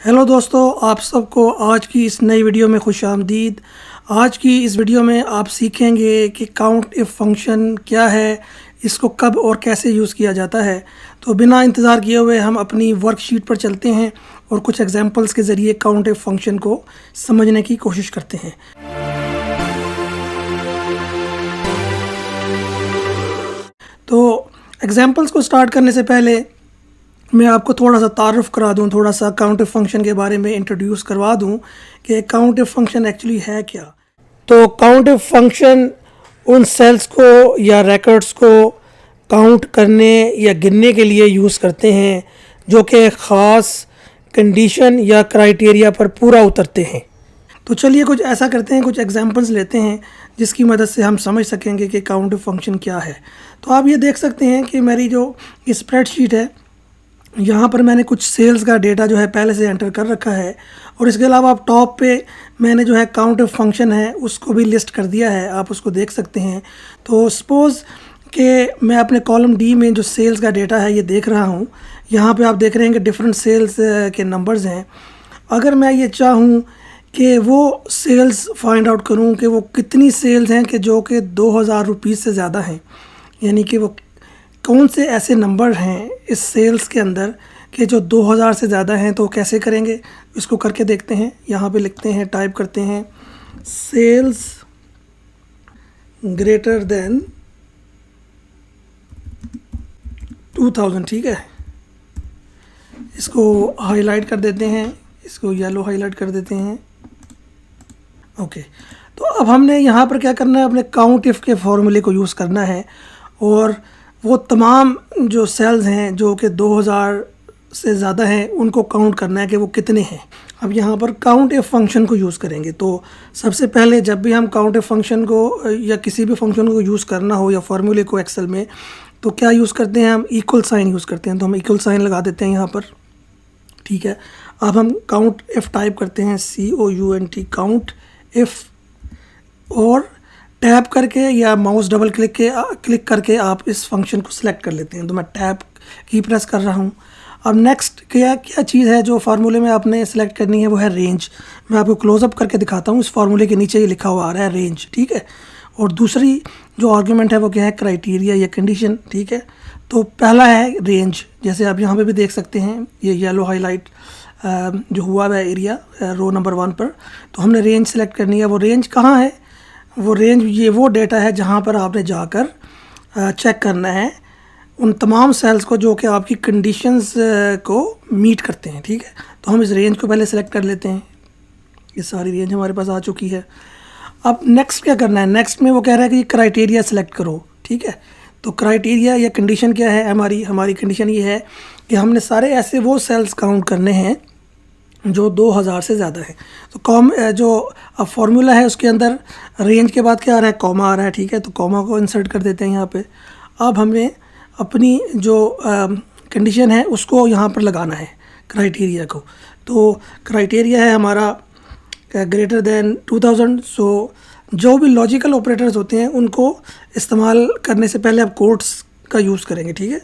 Hello दोस्तों, आप सबको आज की इस नई वीडियो में खुश आमदीद। आज की इस वीडियो में आप सीखेंगे कि काउंट इफ फंक्शन क्या है, इसको कब और कैसे यूज़ किया जाता है। तो बिना इंतज़ार किए हुए हम अपनी वर्कशीट पर चलते हैं और कुछ एग्जांपल्स के ज़रिए काउंट इफ फंक्शन को समझने की कोशिश करते हैं। तो एग्जांपल्स को स्टार्ट करने से पहले मैं आपको थोड़ा सा तारुफ करा दूं, थोड़ा सा काउंट इफ फंक्शन के बारे में इंट्रोड्यूस करवा दूं कि काउंट इफ फंक्शन एक्चुअली है क्या। तो काउंट इफ फंक्शन उन सेल्स को या रिकॉर्ड्स को काउंट करने या गिनने के लिए यूज़ करते हैं जो कि ख़ास कंडीशन या क्राइटेरिया पर पूरा उतरते हैं। तो चलिए कुछ ऐसा करते हैं, कुछ एग्जांपल्स लेते हैं जिसकी मदद से हम समझ सकेंगे कि काउंट इफ फंक्शन क्या है। तो आप ये देख सकते हैं कि मेरी जो स्प्रेडशीट है, यहाँ पर मैंने कुछ सेल्स का डेटा जो है पहले से एंटर कर रखा है, और इसके अलावा आप टॉप पे मैंने जो है काउंट इफ फंक्शन है उसको भी लिस्ट कर दिया है, आप उसको देख सकते हैं। तो सपोज़ कि मैं अपने कॉलम डी में जो सेल्स का डेटा है ये देख रहा हूँ। यहाँ पे आप देख रहे हैं कि डिफरेंट सेल्स के नंबर्स हैं। अगर मैं ये चाहूँ कि वो सेल्स फाइंड आउट करूँ कि वो कितनी सेल्स हैं कि जो कि 2000 रुपीज़ से ज़्यादा हैं, यानी कि वो कौन से ऐसे नंबर हैं इस सेल्स के अंदर कि जो 2000 से ज़्यादा हैं, तो कैसे करेंगे इसको करके देखते हैं। यहाँ पे लिखते हैं, टाइप करते हैं सेल्स ग्रेटर देन 2000, ठीक है। इसको हाईलाइट कर देते हैं, इसको येलो हाईलाइट कर देते हैं, ओके। तो अब हमने यहाँ पर क्या करना है, अपने काउंट इफ के फॉर्मूले को यूज़ करना है और वो तमाम जो सेल्स हैं जो कि 2000 से ज़्यादा हैं उनको काउंट करना है कि वो कितने हैं। अब यहाँ पर काउंट इफ फंक्शन को यूज़ करेंगे। तो सबसे पहले जब भी हम काउंट इफ फंक्शन को या किसी भी फंक्शन को यूज़ करना हो या फार्मूले को एक्सेल में, तो क्या यूज़ करते हैं, हम इक्वल साइन यूज़ करते हैं। तो हम इक्वल साइन लगा देते हैं यहाँ पर, ठीक है। अब हम काउंट इफ टाइप करते हैं COUNT काउंट इफ, और टैप करके या माउस डबल क्लिक करके आप इस फंक्शन को सिलेक्ट कर लेते हैं। तो मैं टैप की प्रेस कर रहा हूँ। अब नेक्स्ट क्या चीज़ है जो फार्मूले में आपने सेलेक्ट करनी है, वो है रेंज। मैं आपको क्लोजअप करके दिखाता हूँ। इस फार्मूले के नीचे ये लिखा हुआ आ रहा है रेंज, ठीक है। और दूसरी जो आर्गूमेंट है वो क्या है, क्राइटेरिया या कंडीशन, ठीक है। तो पहला है रेंज, जैसे आप यहाँ पे भी देख सकते हैं ये येलो हाईलाइट जो हुआ है एरिया रो नंबर 1 पर। तो हमने रेंज सेलेक्ट करनी है। वो रेंज कहाँ है, वो रेंज ये वो डेटा है जहाँ पर आपने जाकर चेक करना है उन तमाम सेल्स को जो कि आपकी कंडीशंस को मीट करते हैं, ठीक है। तो हम इस रेंज को पहले सेलेक्ट कर लेते हैं। ये सारी रेंज हमारे पास आ चुकी है। अब नेक्स्ट क्या करना है, नेक्स्ट में वो कह रहा है कि क्राइटेरिया सेलेक्ट करो, ठीक है। तो क्राइटेरिया या कंडीशन क्या है, हमारी कंडीशन ये है कि हमने सारे ऐसे वो सेल्स काउंट करने हैं जो 2000 से ज़्यादा है। तो जो अब फार्मूला है उसके अंदर रेंज के बाद क्या आ रहा है, कॉमा आ रहा है, ठीक है। तो कॉमा को इंसर्ट कर देते हैं यहाँ पे। अब हमें अपनी जो कंडीशन है उसको यहाँ पर लगाना है, क्राइटेरिया को। तो क्राइटेरिया है हमारा ग्रेटर देन 2000। सो जो भी लॉजिकल ऑपरेटर्स होते हैं उनको इस्तेमाल करने से पहले आप कोट्स का यूज़ करेंगे, ठीक है।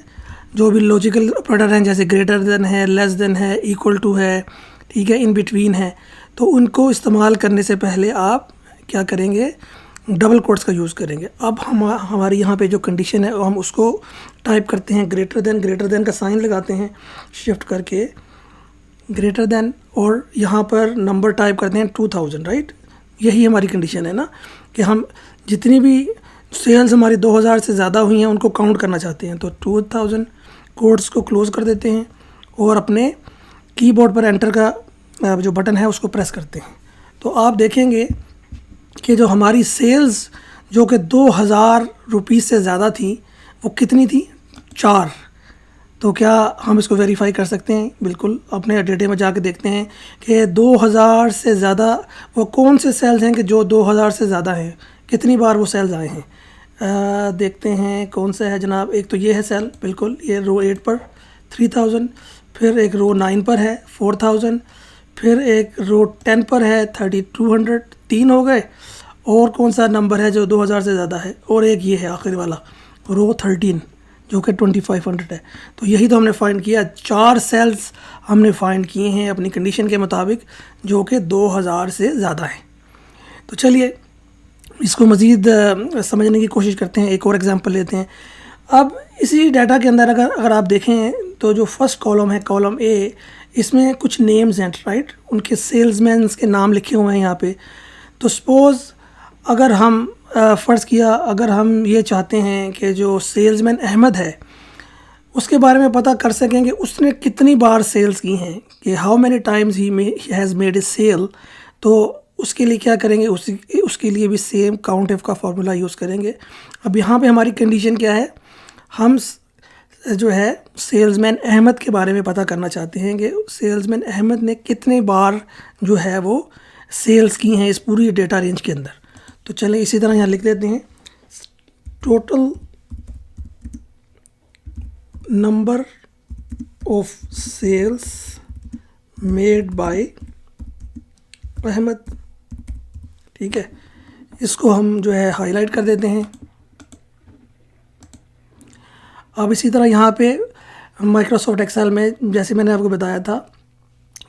जो भी लॉजिकल ऑपरेटर हैं जैसे ग्रेटर देन है, लेस देन है, इक्वल टू है, ठीक है, इन बिटवीन है, तो उनको इस्तेमाल करने से पहले आप क्या करेंगे, डबल कोट्स का यूज़ करेंगे। अब हमारी यहाँ पे जो कंडीशन है हम उसको टाइप करते हैं ग्रेटर देन का साइन लगाते हैं शिफ्ट करके ग्रेटर देन, और यहाँ पर नंबर टाइप करते हैं 2000, राइट। यही हमारी कंडीशन है ना कि हम जितनी भी सेल्स हमारी 2000 से ज़्यादा हुई हैं उनको काउंट करना चाहते हैं। तो 2000 कोड्स को क्लोज़ कर देते हैं और अपने कीबोर्ड पर एंटर का जो बटन है उसको प्रेस करते हैं। तो आप देखेंगे कि जो हमारी सेल्स जो कि 2000 रुपीज़ से ज़्यादा थी वो कितनी थी, 4। तो क्या हम इसको वेरीफाई कर सकते हैं? बिल्कुल, अपने डेटे में जाके देखते हैं कि 2000 से ज़्यादा वो कौन से सेल्स हैं कि जो 2000 से ज़्यादा हैं, कितनी बार वो सेल्स आए हैं। देखते हैं कौन सा है जनाब। एक तो ये है सेल, बिल्कुल ये रो 8 पर 3000, फिर एक रो 9 पर है 4000, फिर एक रो 10 पर है 3200, 3 हो गए। और कौन सा नंबर है जो 2000 से ज़्यादा है, और एक ये है आखिरी वाला रो 13, जो कि 2500 है। तो यही तो हमने फाइंड किया, 4 सेल्स हमने फाइंड किए हैं अपनी कंडीशन के मुताबिक जो कि 2000 से ज़्यादा हैं। तो चलिए इसको मज़ीद समझने की कोशिश करते हैं, एक और एग्जांपल लेते हैं। अब इसी डाटा के अंदर अगर आप देखें तो जो फर्स्ट कॉलम है, कॉलम ए, इसमें कुछ नेम्स हैं, राइट, उनके सेल्समैन के नाम लिखे हुए हैं यहाँ पे। तो सपोज़ अगर हम फ़र्ज़ किया अगर हम ये चाहते हैं कि जो सेल्समैन अहमद है उसके बारे में पता कर सकें कि उसने कितनी बार सेल्स की हैं, कि how many times he has made a sale, तो उसके लिए क्या करेंगे, उसके लिए भी सेम काउंट एफ का फार्मूला यूज़ करेंगे। अब यहाँ पे हमारी कंडीशन क्या है, हम जो है सेल्समैन अहमद के बारे में पता करना चाहते हैं कि सेल्समैन अहमद ने कितने बार जो है वो सेल्स की हैं इस पूरी डेटा रेंज के अंदर। तो चलें इसी तरह यहाँ लिख देते हैं, total number of sales made by Ahmed, ठीक है। इसको हम जो है हाईलाइट कर देते हैं। अब इसी तरह यहाँ पे माइक्रोसॉफ्ट एक्सेल में जैसे मैंने आपको बताया था,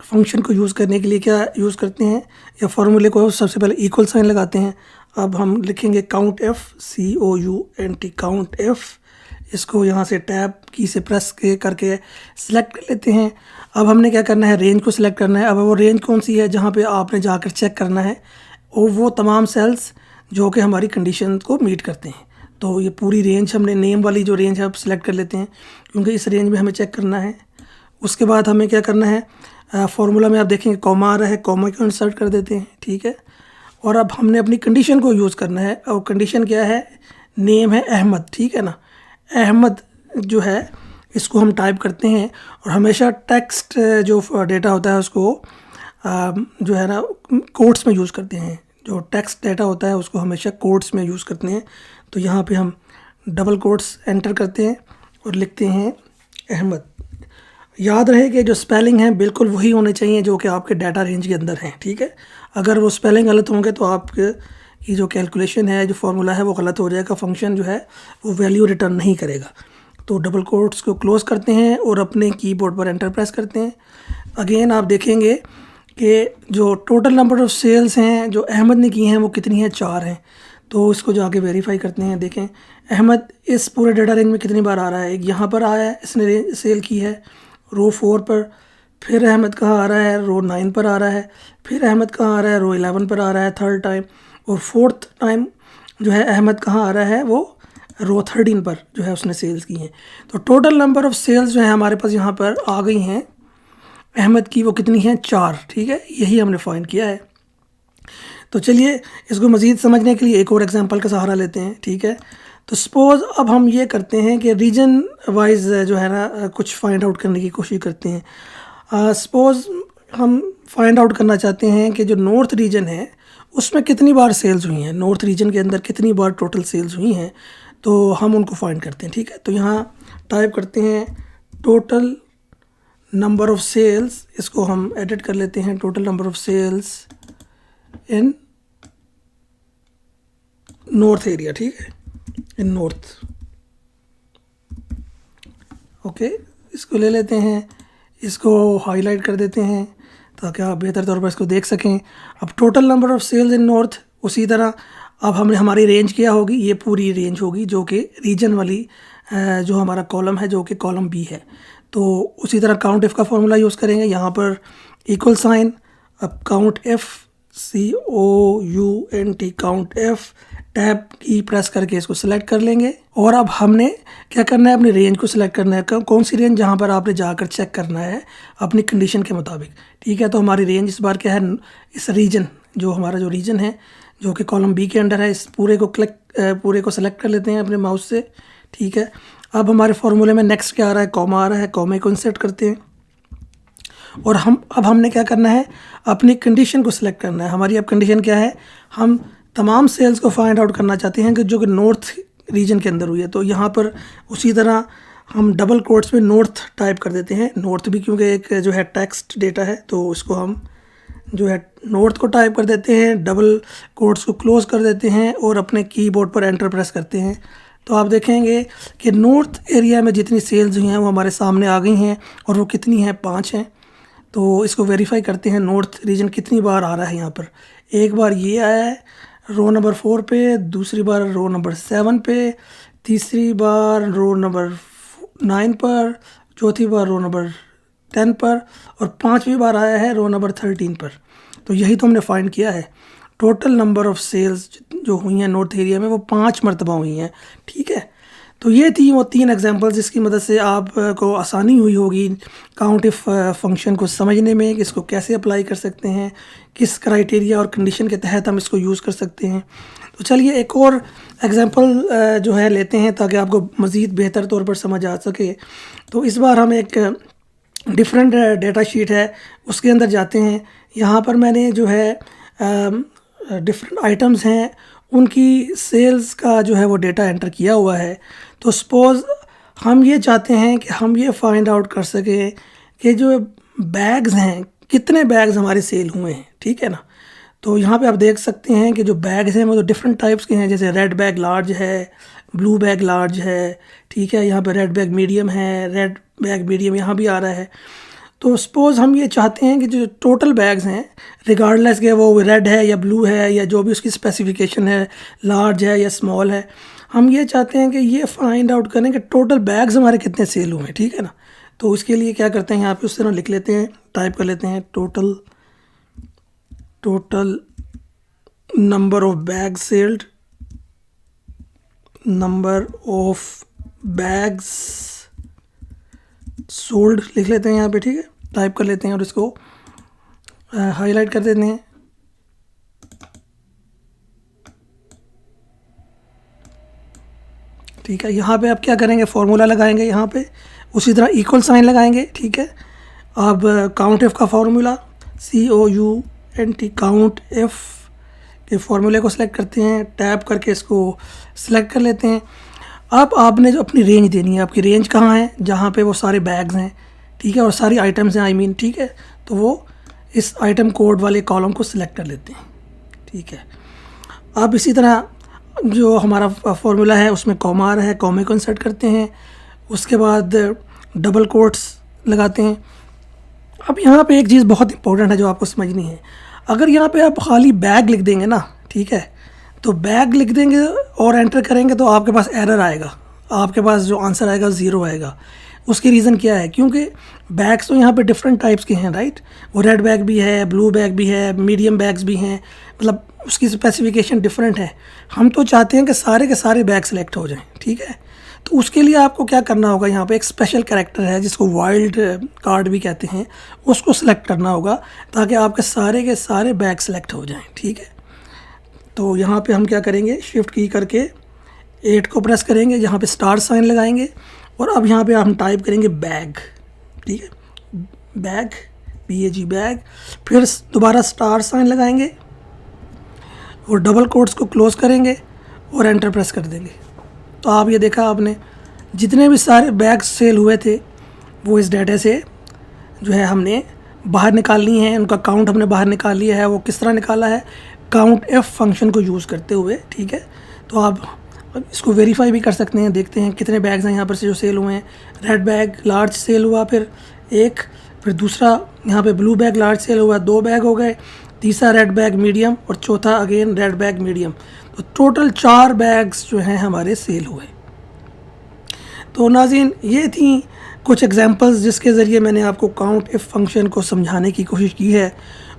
फंक्शन को यूज़ करने के लिए क्या यूज़ करते हैं, या फार्मूले को सबसे पहले इक्वल साइन लगाते हैं। अब हम लिखेंगे count F, COUNT, count F. इसको यहाँ से टैब की से प्रेस करके सिलेक्ट कर लेते हैं। अब हमने क्या करना है, रेंज को सिलेक्ट करना है। अब वो रेंज कौन सी है जहाँ पे आपने जाकर चेक करना है, और वो तमाम सेल्स जो कि हमारी कंडीशन को मीट करते हैं। तो ये पूरी रेंज हमने नेम वाली जो रेंज है अब सिलेक्ट कर लेते हैं, क्योंकि इस रेंज में हमें चेक करना है। उसके बाद हमें क्या करना है, फार्मूला में आप देखेंगे कॉमा आ रहा है, कॉमा को इंसर्ट कर देते हैं, ठीक है। और अब हमने अपनी कंडीशन को यूज़ करना है, और कंडीशन क्या है, नेम है अहमद, ठीक है ना। अहमद जो है इसको हम टाइप करते हैं, और हमेशा टेक्स्ट जो डेटा होता है उसको जो है ना कोट्स में यूज़ करते हैं। जो टेक्स्ट डेटा होता है उसको हमेशा कोट्स में यूज़ करते हैं। तो यहाँ पे हम डबल कोट्स एंटर करते हैं और लिखते हैं अहमद। याद रहे कि जो स्पेलिंग है बिल्कुल वही होने चाहिए जो कि आपके डाटा रेंज के अंदर हैं, ठीक है। अगर वो स्पेलिंग गलत होंगे तो आपके की जो कैलकुलेशन है, जो फार्मूला है वो गलत हो जाएगा, फंक्शन जो है वो वैल्यू रिटर्न नहीं करेगा। तो डबल कोट्स को क्लोज़ करते हैं और अपने कीबोर्ड पर एंटर प्रेस करते हैं। अगेन आप देखेंगे कि जो टोटल नंबर ऑफ़ सेल्स हैं जो अहमद ने की हैं वो कितनी हैं, 4 हैं। तो इसको जाके वेरीफाई करते हैं। देखें अहमद इस पूरे डाटा रेंज में कितनी बार आ रहा है, यहाँ पर आया है, इसने सेल की है रो 4 पर। फिर अहमद कहाँ आ रहा है, रो 9 पर आ रहा है। फिर अहमद कहाँ आ रहा है, रो 11 पर आ रहा है थर्ड टाइम। और फोर्थ टाइम जो है अहमद कहाँ आ रहा है, वो रो 13 पर जो है उसने सेल्स की हैं। तो टोटल नंबर ऑफ़ सेल्स जो है हमारे पास यहाँ पर आ गई हैं अहमद की, वो कितनी हैं, 4, ठीक है। यही हमने फाइंड किया है। तो चलिए इसको मज़ीद समझने के लिए एक और एग्जांपल का सहारा लेते हैं, ठीक है। तो सपोज़ अब हम ये करते हैं कि रीजन वाइज जो है ना कुछ फाइंड आउट करने की कोशिश करते हैं। सपोज़ हम फाइंड आउट करना चाहते हैं कि जो नॉर्थ रीजन है उसमें कितनी बार सेल्स हुई हैं, नॉर्थ रीजन के अंदर कितनी बार टोटल सेल्स हुई हैं, तो हम उनको फाइंड करते हैं, ठीक है। तो यहाँ टाइप करते हैं टोटल नंबर ऑफ़ सेल्स, इसको हम एडिट कर लेते हैं, total number of sales in north area, ठीक है, इन नॉर्थ। ओके, इसको ले लेते हैं, इसको हाईलाइट कर देते हैं ताकि आप बेहतर तौर पर इसको देख सकें। अब total number of sales in north, उसी तरह अब हमने हमारी रेंज क्या होगी, ये पूरी रेंज होगी जो कि रीजन वाली जो हमारा कॉलम है जो कि कॉलम बी है। तो उसी तरह काउंट एफ का फॉर्मूला यूज़ करेंगे, यहाँ पर इक्वल साइन, अब count F, COUNT, count F, tab की प्रेस करके इसको सिलेक्ट कर लेंगे। और अब हमने क्या करना है, अपनी रेंज को सिलेक्ट करना है, कौन सी रेंज, जहाँ पर आपने जाकर चेक करना है अपनी कंडीशन के मुताबिक, ठीक है। तो हमारी रेंज इस बार क्या है, इस रीजन जो हमारा जो रीजन है जो कि कॉलम बी के अंडर है, इस पूरे को सिलेक्ट कर लेते हैं अपने माउस से, ठीक है। अब हमारे फार्मूले में नेक्स्ट क्या आ रहा है, कॉमा आ रहा है, कॉमे को इंसर्ट करते हैं। और अब हमने क्या करना है, अपनी कंडीशन को सिलेक्ट करना है। हमारी अब कंडीशन क्या है, हम तमाम सेल्स को फाइंड आउट करना चाहते हैं कि जो कि नॉर्थ रीजन के अंदर हुई है। तो यहाँ पर उसी तरह हम डबल कोट्स में नॉर्थ टाइप कर देते हैं, नॉर्थ भी क्योंकि एक जो है टेक्स्ट डेटा है, तो इसको हम जो है नॉर्थ को टाइप कर देते हैं, डबल कोट्स को क्लोज कर देते हैं और अपने कीबोर्ड पर एंटर प्रेस करते हैं तो आप देखेंगे कि नॉर्थ एरिया में जितनी सेल्स हुई हैं वो हमारे सामने आ गई हैं, और वो कितनी हैं, 5 हैं। तो इसको वेरीफाई करते हैं, नॉर्थ रीजन कितनी बार आ रहा है यहाँ पर। एक बार ये आया है रो नंबर 4 पे, दूसरी बार रो नंबर 7 पे, तीसरी बार रो नंबर 9 पर, चौथी बार रो नंबर 10 पर, और 5वीं बार आया है रो नंबर 13 पर। तो यही तो हमने फाइंड किया है। टोटल नंबर ऑफ़ सेल्स जो हुई हैं नॉर्थ एरिया में वो 5 मरतबा हुई हैं, ठीक है। तो ये थी वो 3 एग्जांपल्स जिसकी मदद से आपको आसानी हुई होगी काउंट इफ फंक्शन को समझने में, कि इसको कैसे अप्लाई कर सकते हैं, किस क्राइटेरिया और कंडीशन के तहत हम इसको यूज़ कर सकते हैं। तो चलिए एक और एग्जांपल जो है लेते हैं ताकि आपको मज़ीद बेहतर तौर पर समझ आ सके। तो इस बार हम एक डिफरेंट डेटा शीट है उसके अंदर जाते हैं। यहाँ पर मैंने जो है डिफरेंट आइटम्स हैं उनकी सेल्स का जो है वो डेटा एंटर किया हुआ है। तो सपोज़ हम ये चाहते हैं कि हम ये फाइंड आउट कर सकें कि जो बैग्स हैं कितने बैग्स हमारे सेल हुए हैं, ठीक है ना। तो यहाँ पे आप देख सकते हैं कि जो बैग्स हैं वो तो डिफरेंट टाइप्स के हैं, जैसे रेड बैग लार्ज है, ब्लू बैग लार्ज है, ठीक है। यहाँ पे रेड बैग मीडियम है, रेड बैग मीडियम यहाँ भी आ रहा है। तो सपोज़ हम ये चाहते हैं कि जो टोटल बैग्स हैं रिगार्डलेस के वो रेड है या ब्लू है या जो भी उसकी स्पेसिफिकेशन है, लार्ज है या स्मॉल है, हम ये चाहते हैं कि ये फाइंड आउट करें कि टोटल बैग्स हमारे कितने सेल हुए हैं, ठीक है ना। तो उसके लिए क्या करते हैं, यहाँ पे उस तरह लिख लेते हैं, टाइप कर लेते हैं total number of bags sailed, number of bags sold लिख लेते हैं यहाँ पे, ठीक है। टाइप कर लेते हैं और इसको हाईलाइट कर देते हैं। ठीक है, यहाँ पे आप क्या करेंगे, फॉर्मूला लगाएंगे, यहाँ पे उसी तरह इक्वल साइन लगाएंगे, ठीक है। अब काउंट एफ का फार्मूला COUNT काउंट एफ के फार्मूले को सिलेक्ट करते हैं, टैप करके इसको सिलेक्ट कर लेते हैं। अब आपने जो अपनी रेंज देनी है, आपकी रेंज कहाँ है, जहाँ पे वो सारे बैग्स हैं, ठीक है, और सारी आइटम्स हैं, आई मीन, ठीक है। तो वो इस आइटम कोड वाले कॉलम को सिलेक्ट कर लेते हैं, ठीक है। अब इसी तरह जो हमारा फार्मूला है उसमें कॉमा आ रहा है, कॉमे को इंसर्ट करते हैं, उसके बाद डबल कोट्स लगाते हैं। अब यहाँ पे एक चीज़ बहुत इंपॉर्टेंट है जो आपको समझनी है। अगर यहाँ पे आप खाली बैग लिख देंगे ना, ठीक है, तो बैग लिख देंगे और एंटर करेंगे तो आपके पास एरर आएगा, आपके पास जो आंसर आएगा 0 आएगा। उसकी रीज़न क्या है, क्योंकि बैग्स तो यहाँ पे डिफरेंट टाइप्स के हैं, राइट। वो रेड बैग भी है, ब्लू बैग भी है, मीडियम बैग्स भी हैं, मतलब उसकी स्पेसिफिकेशन डिफरेंट है। हम तो चाहते हैं कि सारे के सारे बैग सेलेक्ट हो जाएं, ठीक है। तो उसके लिए आपको क्या करना होगा, यहाँ पे एक स्पेशल कैरेक्टर है जिसको वाइल्ड कार्ड भी कहते हैं, उसको सिलेक्ट करना होगा ताकि आपके सारे के सारे बैग सेलेक्ट हो जाएँ, ठीक है। तो यहाँ पे हम क्या करेंगे, शिफ्ट की करके 8 को प्रेस करेंगे, यहाँ पे स्टार साइन लगाएंगे, और अब यहाँ पे हम टाइप करेंगे बैग, ठीक है, बैग BAG बैग, फिर दोबारा स्टार साइन लगाएंगे और डबल कोट्स को क्लोज करेंगे और एंटर प्रेस कर देंगे। तो आप ये देखा आपने, जितने भी सारे बैग सेल हुए थे वो इस डाटा से जो है हमने बाहर निकालनी है, उनका काउंट हमने बाहर निकाल लिया है। वो किस तरह निकाला है, काउंट एफ फंक्शन को यूज़ करते हुए, ठीक है। तो आप इसको वेरीफाई भी कर सकते हैं, देखते हैं कितने बैग्स हैं यहाँ पर से जो सेल हुए हैं। रेड बैग लार्ज सेल हुआ, फिर एक, फिर दूसरा यहाँ पे ब्लू बैग लार्ज सेल हुआ, 2 बैग हो गए, तीसरा रेड बैग मीडियम और चौथा अगेन रेड बैग मीडियम। तो टोटल 4 बैग्स जो हैं हमारे सेल हुए। तो नाज़रीन, ये थी कुछ एग्जांपल्स जिसके ज़रिए मैंने आपको काउंट इफ फंक्शन को समझाने की कोशिश की है।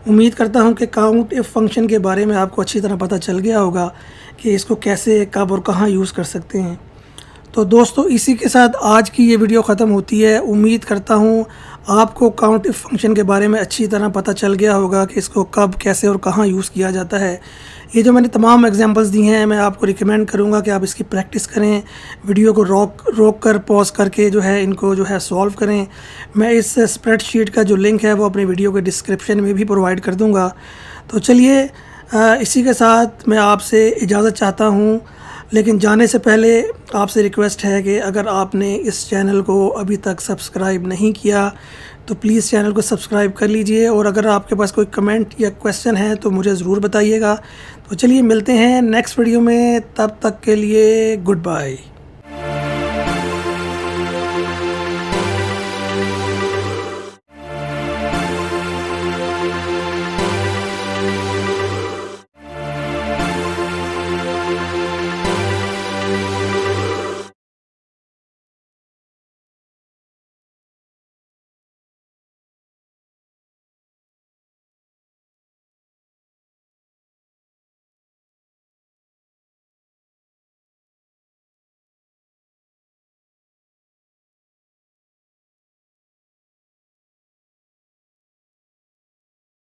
उम्मीद करता हूँ कि काउंट इफ फंक्शन के बारे में आपको अच्छी तरह पता चल गया होगा कि इसको कैसे, कब और कहाँ यूज़ कर सकते हैं। तो दोस्तों, इसी के साथ आज की ये वीडियो ख़त्म होती है। उम्मीद करता हूँ आपको काउंट इफ फंक्शन के बारे में अच्छी तरह पता चल गया होगा कि इसको कब, कैसे और कहाँ यूज़ किया जाता है। ये जो मैंने तमाम एग्जांपल्स दी हैं, मैं आपको रिकमेंड करूँगा कि आप इसकी प्रैक्टिस करें, वीडियो को रोक कर पॉज करके जो है इनको जो है सॉल्व करें। मैं इस स्प्रेडशीट का जो लिंक है वो अपने वीडियो के डिस्क्रिप्शन में भी प्रोवाइड कर दूँगा। तो चलिए, इसी के साथ मैं आपसे इजाज़त चाहता हूँ, लेकिन जाने से पहले आपसे रिक्वेस्ट है कि अगर आपने इस चैनल को अभी तक सब्सक्राइब नहीं किया तो प्लीज़ चैनल को सब्सक्राइब कर लीजिए, और अगर आपके पास कोई कमेंट या क्वेश्चन है तो मुझे ज़रूर बताइएगा। तो चलिए मिलते हैं नेक्स्ट वीडियो में, तब तक के लिए गुड बाय।